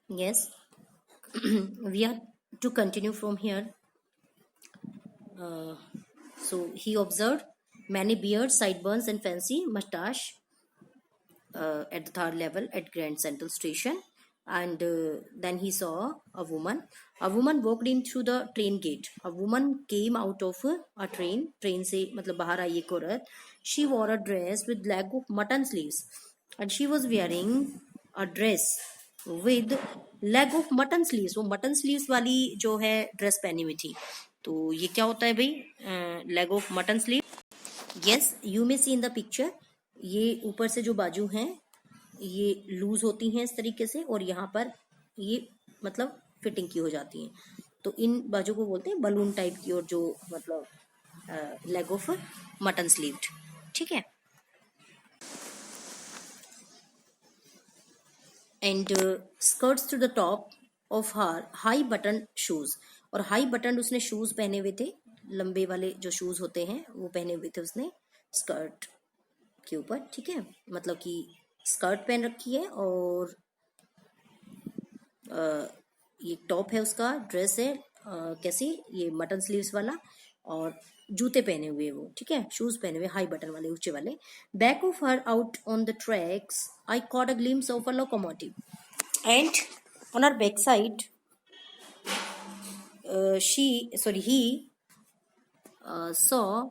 Yes, we are to continue from here. So he observed many beards, sideburns, and fancy mustache at the third level at Grand Central Station. And then he saw a woman. A woman walked in through the train gate. A woman came out of a train. Train से मतलब बाहर आई एक औरत. She wore a dress with leg of mutton sleeves, and she was wearing a dress with leg of mutton sleeves. वो mutton sleeves वाली जो है dress पहनी हुई थी. तो ये क्या होता है भाई? leg of mutton sleeve. Yes, you may see in the picture. ये ऊपर से जो बाजू हैं ये लूज होती हैं इस तरीके से, और यहाँ पर ये मतलब फिटिंग की हो जाती हैं. तो इन बाजू को बोलते हैं बलून टाइप की, और जो मतलब लेग ऑफ मटन स्लीव्ड. ठीक है. And skirts to the top of her high button shoes. और हाई बटन उसने शूज पहने हुए थे, लंबे वाले जो शूज होते हैं वो पहने हुए थे उसने स्कर्ट के ऊपर. ठीक है, मतलब कि स्कर्ट पहन रखी है और ये टॉप है उसका, ड्रेस है कैसी, ये मटन स्लीव्स वाला, और जूते पहने हुए वो. ठीक है, शूज पहने हुए हाई बटन वाले, ऊंचे वाले. Back of her out on the tracks I caught a glimpse of a locomotive, and on her back side he saw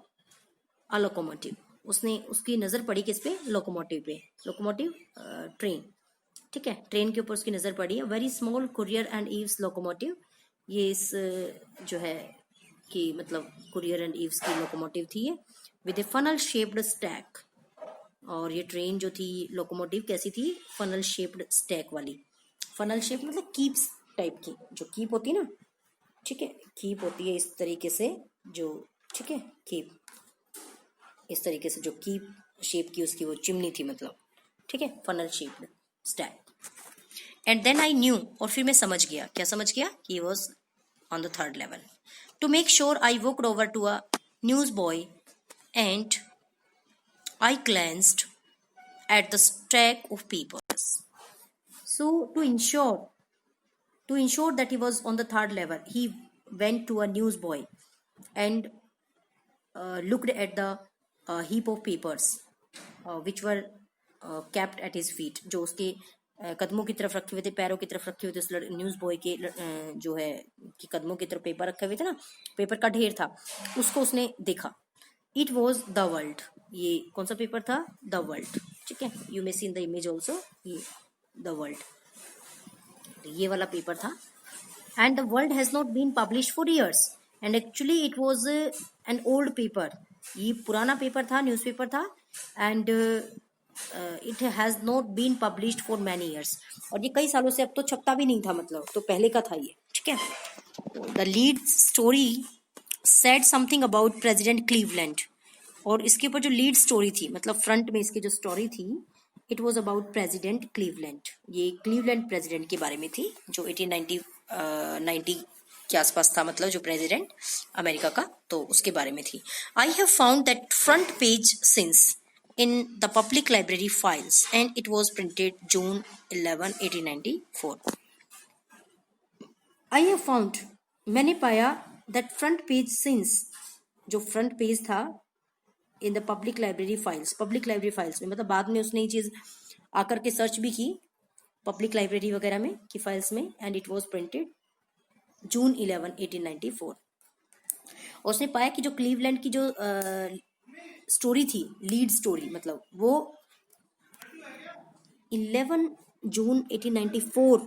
a locomotive. उसने उसकी नजर पड़ी किस पे? लोकोमोटिव पे. Locomotive train. ठीक है, ट्रेन के ऊपर उसकी नजर पड़ी है. Very small courier and eaves locomotive. ये इस जो है कि मतलब कुरियर एंड ईव्स की लोकोमोटिव थी ये, with A funnel shaped stack. और ये ट्रेन जो थी लोकोमोटिव कैसी थी? फनल शेप्ड स्टैक वाली. फनल शेप मतलब कीप्स टाइप की, जो कीप होती है ना. ठीक है, कीप होती है इस तरीके से जो. ठीक है, कीप इस तरीके से जो कीप शेप की उसकी वो चिमनी थी मतलब. ठीक है, funnel shaped stack. And then I knew, और फिर मैं समझ गया. क्या समझ गया? He was on the third level. To make sure I walked over to a news boy and I glanced at the stack of papers. So to ensure that he was on the third level, he went to a newsboy and looked at the heap of papers which were kept at his feet. जो उसके कदमों की तरफ रखे हुए थे, पैरों की तरफ रखे हुए थे उस न्यूज बॉय के जो है कि कदमों की तरफ पेपर रखे हुए थे ना, पेपर का ढेर था, उसको उसने देखा. It was the world. ये कौन सा पेपर था? The world. ठीक है, you may see in the image also, ये द वर्ल्ड, ये वाला पेपर था. And the world has not been publish for years, and actually it was an old paper. ये पुराना पेपर था, न्यूज़पेपर था, and it has not been published for many years. और ये कई सालों से अब तो छपता भी नहीं था, मतलब तो पहले का था ये. ठीक है. The lead story said something about president Cleveland. और इसके ऊपर जो लीड स्टोरी थी, मतलब फ्रंट में इसकी जो स्टोरी थी, it was about president Cleveland. ये क्लीवलैंड प्रेसिडेंट के बारे में थी जो 1890 के आसपास था, मतलब जो प्रेसिडेंट अमेरिका का, तो उसके बारे में थी. I have found that front page since in the public library files and it was printed June 11, 1894. I have found, मैंने पाया, that front page since, जो फ्रंट पेज था in the public library files. Public library files में मतलब बाद में उसने ये चीज आकर के सर्च भी की पब्लिक लाइब्रेरी वगैरह में की फाइल्स में, एंड इट वाज प्रिंटेड जून 11, 1894. और उसने पाया कि जो क्लीवलैंड की जो स्टोरी थी, लीड स्टोरी, मतलब वो 11 जून 1894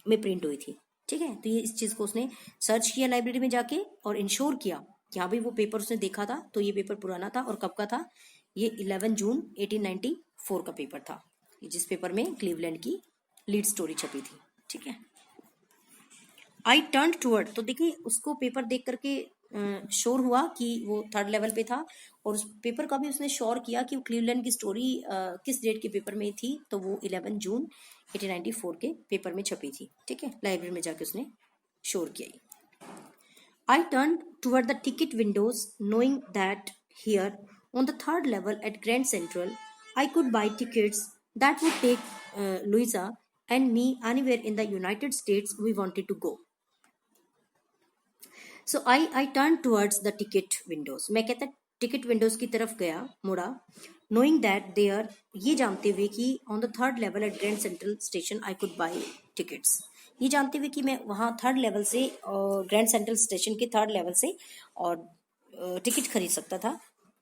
में प्रिंट हुई थी. ठीक है, तो ये इस चीज को उसने सर्च किया लाइब्रेरी में जाके और इंश्योर किया कि हाँ भाई वो पेपर उसने देखा था, तो ये पेपर पुराना था. और कब का था? ये 11 जून 1894 का पेपर था, जिस पेपर में क्लीवलैंड की लीड स्टोरी छपी थी. ठीक है. आई टर्न टूवर्ड, तो देखिए उसको पेपर देख करके श्योर हुआ कि वो थर्ड लेवल पे था, और उस पेपर का भी उसने श्योर किया कि वो क्लीवलैंड की स्टोरी किस डेट के पेपर में थी, तो वो 11 जून 1894 के पेपर में छपी थी. ठीक है, लाइब्रेरी में जाके उसने श्योर किया. I turn toward the ticket windows knowing that here on the third level at Grand Central I could buy tickets that would take Louisa and me anywhere in the United States we wanted to go. So I turned towards the ticket windows. मैं कहता ticket Windows की तरफ गया, मुड़ा, knowing that there, ये जानते हुए कि on the third level at Grand Central Station I could buy tickets. ये जानते हुए कि मैं वहाँ थर्ड लेवल से ग्रैंड सेंट्रल स्टेशन के थर्ड लेवल से और टिकट खरीद सकता था.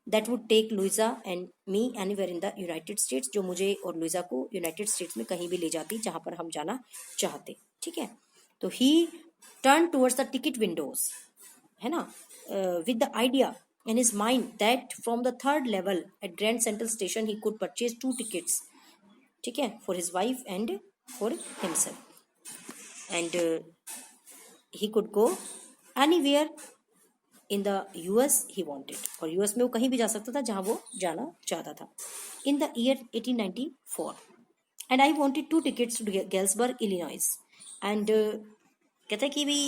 That would take Louisa and me anywhere in the United States, जो मुझे और लुइजा को यूनाइटेड स्टेट्स में कहीं भी ले जाती जहाँ पर हम जाना चाहते. ठीक है, तो ही turn towards the ticket Windows, है ना, with the idea in his mind that from the third level at Grand Central Station he could purchase 2 tickets, ठीक है, for his wife and for himself, and he could go anywhere in the US he wanted, और US में वो कहीं भी जा सकता था जहाँ वो जाना चाहता था. In the year 1894 and I wanted 2 tickets to Galesburg, Illinois, and कहता है कि भी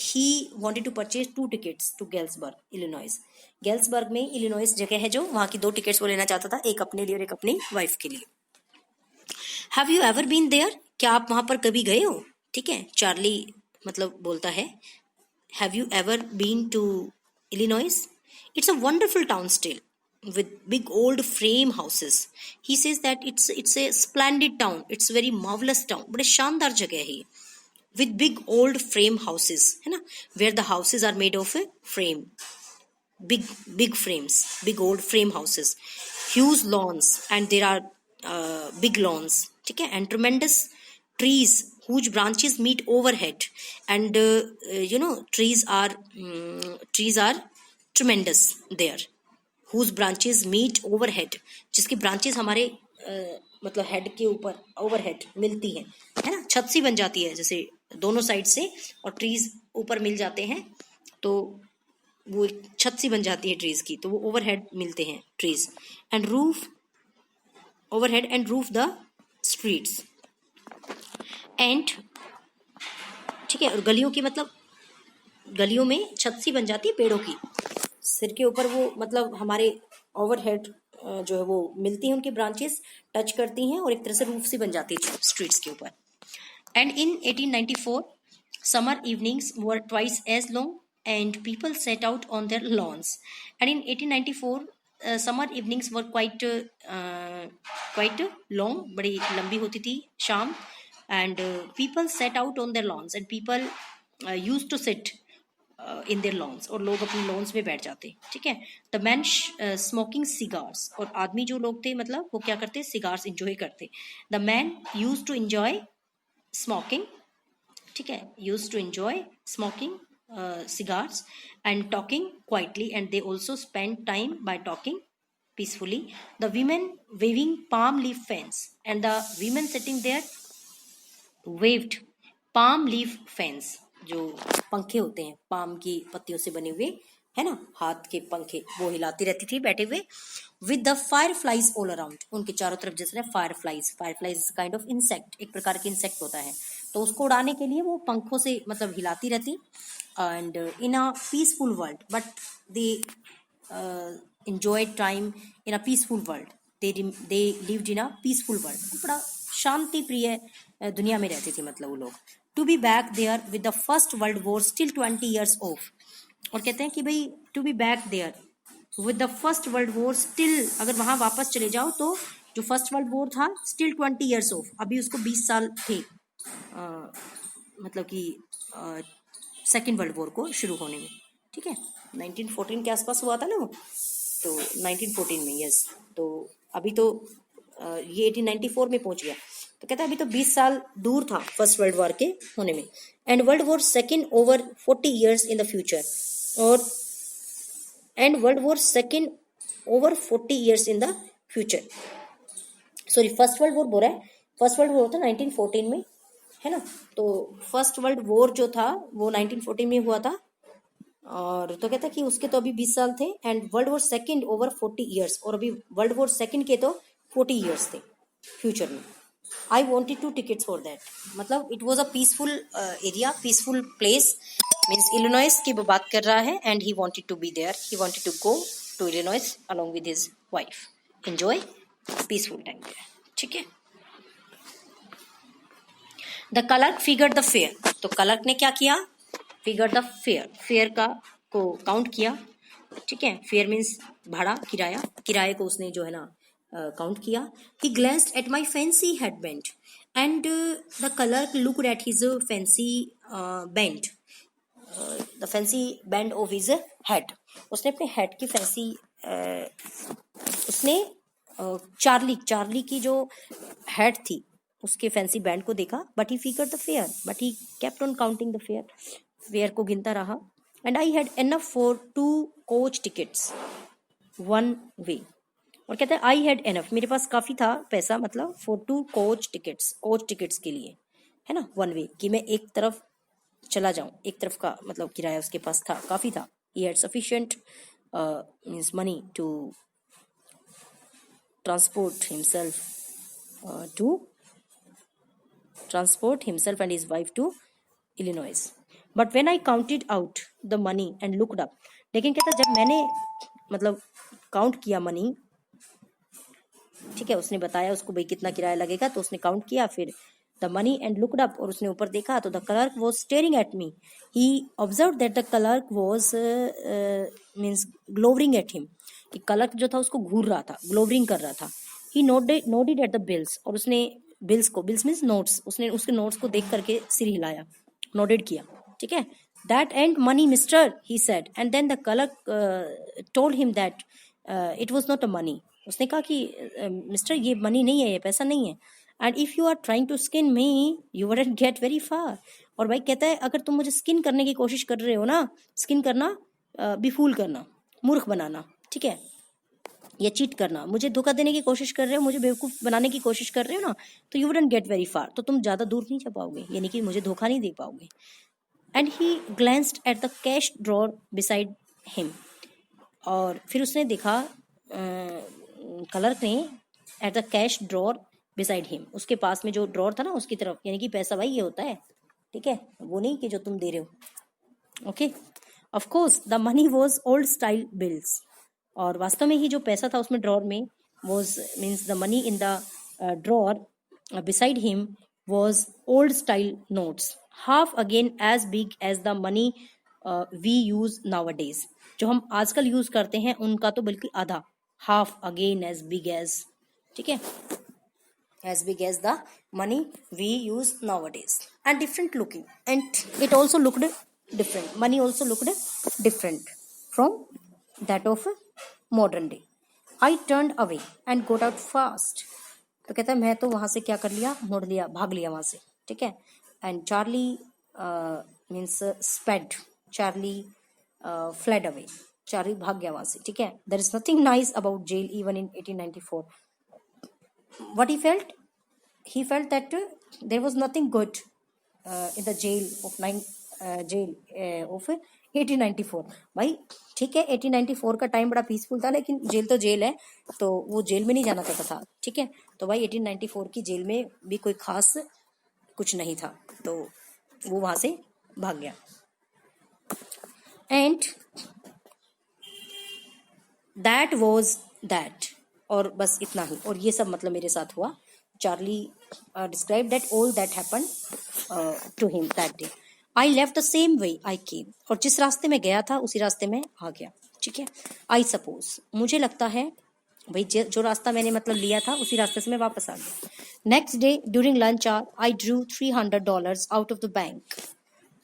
he wanted to purchase 2 tickets to Galesburg, Illinois. Galesburg में इलिनॉइस जगह है जो, वहां की 2 टिकट्स वो लेना चाहता था, एक अपने लिए और एक अपनी वाइफ के लिए. Have you ever been there, क्या आप वहां पर कभी गए हो? ठीक है, चार्ली मतलब बोलता है have you ever been to Illinois, it's a wonderful town still with big old frame houses. He says that it's a splendid town, it's very marvelous town, बड़े शानदार जगह है ये, with big old frame houses, है ना, where the houses are made of a frame, big frames, big old frame houses, huge lawns, and there are big lawns, ठीक है, and tremendous trees whose branches meet overhead, and trees are tremendous there, whose branches meet overhead, जिसकी branches हमारे मतलब head के ऊपर overhead मिलती है ना, छत सी बन जाती है जैसे दोनों साइड से, और ट्रीज ऊपर मिल जाते हैं तो वो एक छत सी बन जाती है ट्रीज की, तो वो ओवरहेड मिलते हैं trees, and roof overhead and roof the streets, and ठीक है, और गलियों की मतलब गलियों में छत सी बन जाती है पेड़ों की, सिर के ऊपर वो मतलब हमारे ओवरहेड जो है वो मिलती हैं, उनकी ब्रांचेस टच करती हैं और एक तरह से रूफ सी बन जाती है स्ट्रीट्स के ऊपर. And in 1894 summer evenings were twice as long and people set out on their lawns, and in 1894 summer evenings were quite long, बड़ी लंबी होती थी शाम, and people set out on their lawns and people used to sit in their lawns, और लोग अपने lawns में बैठ जाते. ठीक है, the men smoking cigars, और आदमी जो लोग थे मतलब वो क्या करते, cigars enjoy करते. the men used to enjoy smoking, ठीक है, used to enjoy smoking cigars and talking quietly, and they also spend time by talking peacefully. The women waving palm leaf fans, and the women sitting there waved palm leaf fans, जो पंखे होते हैं palm की पत्तियों से बने हुए, है ना, हाथ के पंखे, वो हिलाती रहती थी बैठे हुए. With the fireflies all around, उनके चारों तरफ जैसे फायरफ्लाइज काइंड ऑफ इंसेक्ट, एक प्रकार के इंसेक्ट होता है, तो उसको उड़ाने के लिए वो पंखों से मतलब हिलाती रहती. And in a peaceful world, but they enjoyed time in a peaceful world, they lived in a peaceful world, बड़ा शांति प्रिय दुनिया में रहते थे मतलब वो लोग. To be back there with the first world war still 20 years off, और कहते हैं कि भाई to be back there with the first world war still, अगर वहां वापस चले जाओ तो जो फर्स्ट वर्ल्ड वॉर था स्टिल 20 years ऑफ, अभी उसको 20 साल थे, मतलब कि सेकेंड वर्ल्ड वॉर को शुरू होने में. ठीक है, 1914 के आसपास हुआ था ना वो, तो 1914 में, यस, तो अभी तो ये 1894 में पहुंच गया, तो कहता है अभी तो 20 साल दूर था फर्स्ट वर्ल्ड वॉर के होने में. And world war second over 40 years in the future, और and world war second over 40 years in the future, sorry first world war बोल रहा है, फर्स्ट वर्ल्ड वॉर था 1914 में, है ना, तो फर्स्ट वर्ल्ड वॉर जो था वो 1914 में हुआ था, और तो कहता है कि उसके तो अभी 20 साल थे, and world war second over 40 years, और अभी वर्ल्ड वॉर सेकेंड के तो 40 years थे फ्यूचर में. I wanted 2 tickets for that, मतलब it was a peaceful area, peaceful place, means Illinois की बात कर रहा है, and he wanted to be there, he wanted to go to Illinois along with his wife, enjoy peaceful time there. ठीक है, the clerk figure the fare, तो clerk ने क्या किया, फिगर द फेयर, फेयर का को काउंट किया, ठीक है, फेयर मीन्स भाड़ा, किराया, किराए को उसने जो है ना काउंट किया। He glanced at my fancy head band and the clerk looked at his fancy band, the fancy band of his head, उसने अपने हेड की फैंसी उसने चार्ली की जो हेड थी उसके फैंसी बैंड को देखा, but he figure the fair, but he kept on counting the fair, fair को गिनता रहा। And I had enough for 2 coach tickets one way, और कहता है आई हैड एनफ, मेरे पास काफी था पैसा, मतलब फॉर 2 कोच टिकट्स के लिए, है ना, वन वे, कि मैं एक तरफ चला जाऊं, एक तरफ का मतलब किराया उसके पास था, काफी था। He had sufficient means money to transport himself and his wife to Illinois. But when I counted out the money and looked up, लेकिन कहता जब मैंने मतलब काउंट किया मनी, ठीक है, उसने बताया उसको भाई कितना किराया लगेगा, तो उसने काउंट किया, फिर the money and looked up, और उसने ऊपर देखा, तो the clerk was staring at me, he observe that the clerk was means glowering at him, कि क्लर्क जो था उसको घूर रहा था, ग्लोवरिंग कर रहा था। He noted at the bills, और उसने बिल्स मीन्स नोट्स, उसने उसके नोट्स को देख करके सिर हिलाया, नोटेड किया, ठीक है। That ain't money mister, he said, and then the clerk told him that it was not a money, उसने कहा कि मिस्टर ये मनी नहीं है, ये पैसा नहीं है, and if you are trying to skin me you wouldn't get very far, और भाई कहता है अगर तुम मुझे स्किन करने की कोशिश कर रहे हो ना, स्किन करना बेफूल करना, मूर्ख बनाना, ठीक है, या चीट करना, मुझे धोखा देने की कोशिश कर रहे हो, मुझे बेवकूफ बनाने की कोशिश कर रहे हो ना, तो यू वुडंट गेट वेरी फार, तो तुम ज्यादा दूर नहीं जा पाओगे, यानी कि मुझे धोखा नहीं दे पाओगे। And he glanced at the cash drawer beside him, और फिर उसने देखा क्लर्क ने at the cash drawer beside him, उसके पास में जो ड्रॉर था ना उसकी तरफ, यानी कि पैसा भाई ये होता है, ठीक है, वो नहीं कि जो तुम दे रहे हो, okay. Of course the money was old style bills, और वास्तव में ही जो पैसा था उसमें ड्रॉर में was means the money in the drawer beside him was old style notes, half again as big as the money we use nowadays, जो हम आजकल यूज करते हैं उनका तो बिल्कुल आधा, half again as big as, ठीक है, as big as the money we use nowadays, and different looking, and it also looked different, money also looked different from that of modern day. I turned away and got out fast, तो कहता है मैं तो वहां से क्या कर लिया, मुड़ लिया, भाग लिया वहां से, ठीक है। And Charlie means sped, Charlie fled away, Charlie भाग गया वहां से, ठीक है। There is nothing nice about jail even in 1894, what he felt that there was nothing good in the jail of 1894, भाई ठीक है 1894 का टाइम बड़ा पीसफुल था, लेकिन जेल तो जेल है, तो वो जेल में नहीं जाना चाहता था, ठीक है, तो भाई 1894 की जेल में भी कोई खास कुछ नहीं था, तो वो वहां से भाग गया। एंड दैट वॉज दैट, और बस इतना ही, और ये सब मतलब मेरे साथ हुआ। Charlie describe that all that happen to him that day. I left the same way I came, और जिस रास्ते में गया था उसी रास्ते में आ गया, ठीक है। आई सपोज, मुझे लगता है भाई जो रास्ता मैंने मतलब लिया था उसी रास्ते से मैं वापस आ गया। Next day during lunch hour I drew $300 out of the bank,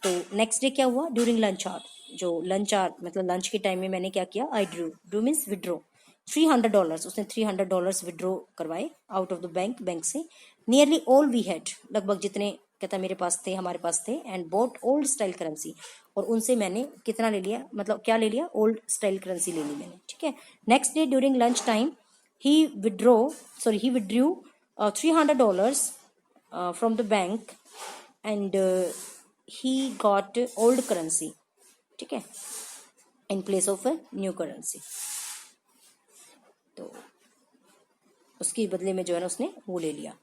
तो नेक्स्ट डे क्या हुआ, ड्यूरिंग लंच आवर, जो लंच आवर मतलब लंच के टाइम में मैंने क्या किया, आई ड्रू मीन्स विड्रो, $300, उसने $300 विड्रॉ करवाए आउट ऑफ द बैंक से। नियरली ऑल वी हैड, लगभग जितने कहता मेरे पास थे, हमारे पास थे। And boat old style currency, और उनसे मैंने कितना ले लिया, मतलब क्या ले लिया, ओल्ड स्टाइल करेंसी ले ली मैंने, ठीक है। Next day during lunch time he withdrew $300 from the bank and he got old currency, ठीक है, in place of new currency, तो उसके बदले में जो है ना उसने वो ले लिया।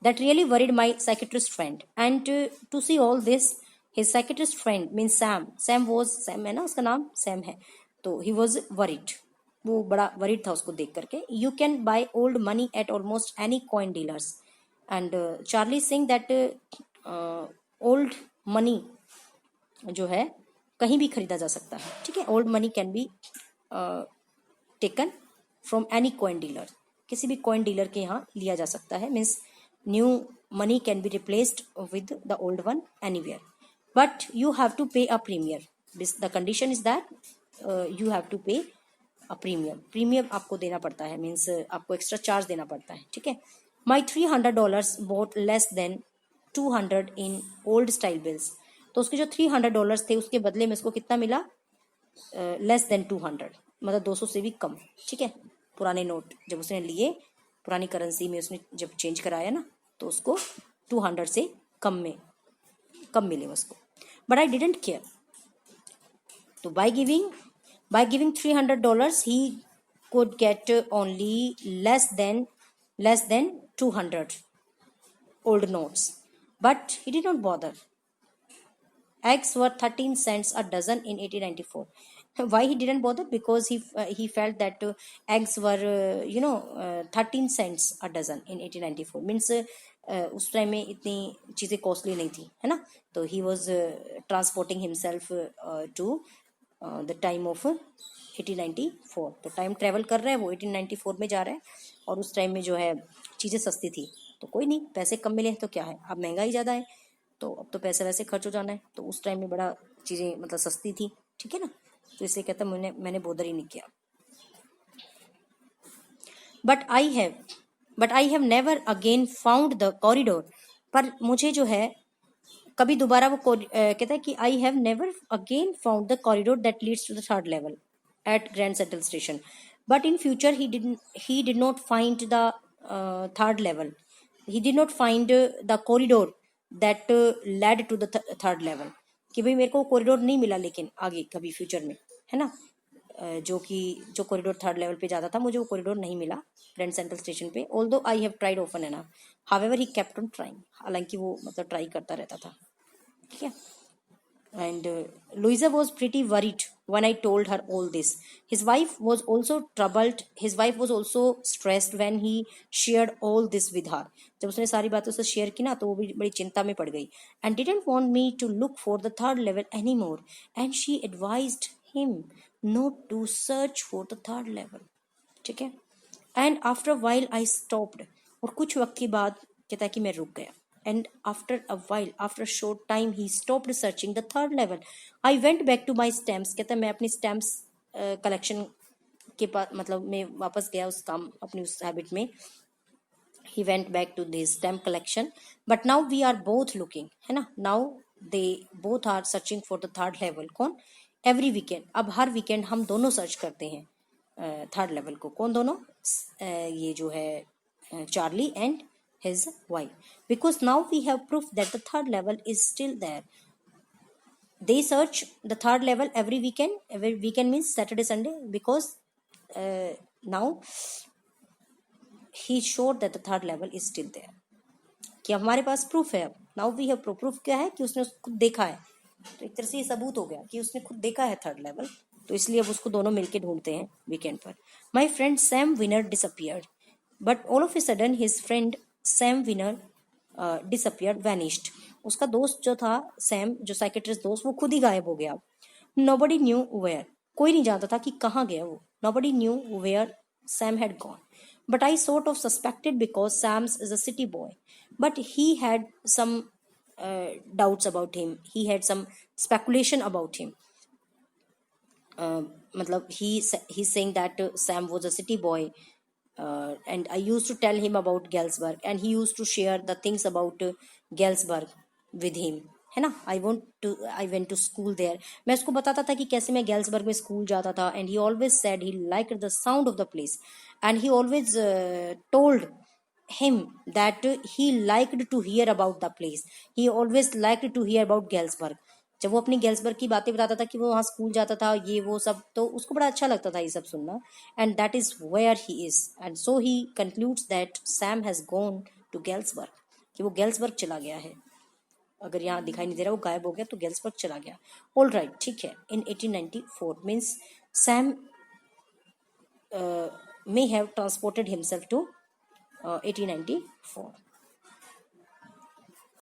That really worried my psychiatrist friend, and to see all this, his psychiatrist friend means Sam है ना, उसका नाम Sam है, तो he was worried, वो बड़ा worried था उसको देख करके। You can buy old money at almost any coin dealers, and Charlie saying that old money जो है कहीं भी खरीदा जा सकता है, ठीक है। Old money can be taken from any coin dealer, किसी भी कॉइन डीलर के यहाँ लिया जा सकता है। Means new money can be replaced with the old one anywhere, but you have to pay a premier. The condition is that you have to pay a premium, premium आपको देना पड़ता है, मीन्स आपको एक्स्ट्रा चार्ज देना पड़ता है, ठीक है। माई $300 boat less than 200 in old style bills, तो उसके जो $300 थे उसके बदले में उसको कितना मिला, लेस देन 200, मतलब 200 से भी कम, ठीक है। पुराने नोट जब उसने लिए, पुरानी करेंसी में उसने जब चेंज कराया ना, तो उसको 200 से कम मिले उसको। बट आई डिडंट केयर, तो by giving $300 he could get only less than 200 old notes, but he did not bother. Eggs were 13 cents a dozen in 1894. Why he didn't bother? Because he felt that eggs were 13 cents a dozen in 1894, means उस time में इतनी चीज़ें costly नहीं थी, है ना। तो he was transporting himself to the time of 1894, तो टाइम ट्रेवल कर रहा है वो, 1894 में जा रहा है, और उस टाइम में जो है चीज़ें सस्ती थी, तो कोई नहीं, पैसे कम मिले तो क्या है, अब महंगाई ज़्यादा है, तो अब तो पैसे वैसे खर्च हो जाना है, तो उस टाइम में बड़ा चीज़ें मतलब सस्ती थी, ठीक है ना। तो इसलिए कहता मैंने बोदर ही नहीं किया। But I have never again found the corridor, पर मुझे जो है कभी दोबारा वो कहता है कि I have never again found the corridor that leads to the third level at Grand Central station, but in future he did not find the third level, he did not find the corridor that led to the third level, कि भाई मेरे को corridor नहीं मिला, लेकिन आगे कभी future में, है ना, जो कॉरिडोर थर्ड लेवल पे जाता था, मुझे वो कॉरिडोर नहीं मिला ग्रैंड सेंट्रल स्टेशन पे। Although I have tried often enough, however he kept on trying, हालांकि वो मतलब ट्राई करता रहता था, ठीक है। And Louisa was pretty worried when I told her all this. His wife was also troubled. His wife was also stressed when he shared all this with her. जब उसने सारी बातें उससे शेयर की ना, तो वो भी बड़ी चिंता में पड़ गई. And didn't want me to look for the third level anymore. And she advised him not to search for the third level. ठीक है. And after a while I stopped. और कुछ वक्त के बाद कहता है कि मैं रुक गया. And after a while, after a short time, he stopped searching the third level. I went back to my stamps. कहता है मैं अपनी stamps collection के पास, मतलब मैं वापस गया उस काम, अपनी उस हैबिट में. He went back to his stamp collection. But now we are both looking, है ना. Now they both are searching for the third level. कौन? Every weekend. अब हर weekend हम दोनों search करते हैं थर्ड लेवल को. कौन दोनों? ये जो है Charlie and his wife, because now we have proof that the third level is still there. They search the third level every weekend means Saturday Sunday, because now he showed that the third level is still there, कि हमारे पास proof है. अब now we have proof क्या है कि उसने खुद देखा है, तो एक तरह से ये सबूत हो गया कि उसने खुद देखा है थर्ड लेवल, तो इसलिए अब उसको दोनों मिलके ढूंढते हैं वीकेंड पर. My friend Sam Winner disappeared, but all of a sudden his friend Sam Winner disappeared, vanished. उसका दोस्त जो था सैम, जो साइकेट्रिस्ट दोस्त, वो खुद ही गायब हो गया. Nobody knew where, कोई नहीं जानता था कि कहाँ गया वो. Nobody knew where Sam had gone. But I sort of suspected because Sam's is a city boy. But he had some doubts about him. He had some speculation about him. मतलब he's saying that Sam was a city boy. And I used to tell him about Galsburg, and he used to share the things about Galsburg with him, है ना. I went to school there. मैं उसको बताता था कि कैसे मैं गैल्सबर्ग में स्कूल जाता था. And he always said he liked the sound of the place, and he always told him that he liked to hear about the place. He always liked to hear about Galsburg. जब वो अपनी गैल्सबर्ग की बातें बताता था कि वो वहाँ स्कूल जाता था, ये वो सब, तो उसको बड़ा अच्छा लगता था ये सब सुनना. And that is where he is. And so he concludes that Sam has gone to Galesburg, कि वो गैल्सबर्ग चला गया है. अगर यहाँ दिखाई नहीं दे रहा, वो गायब हो गया, तो गैल्सबर्ग चला गया. ऑल राइट, ठीक है. इन 1894 means Sam may have transported himself to 1894.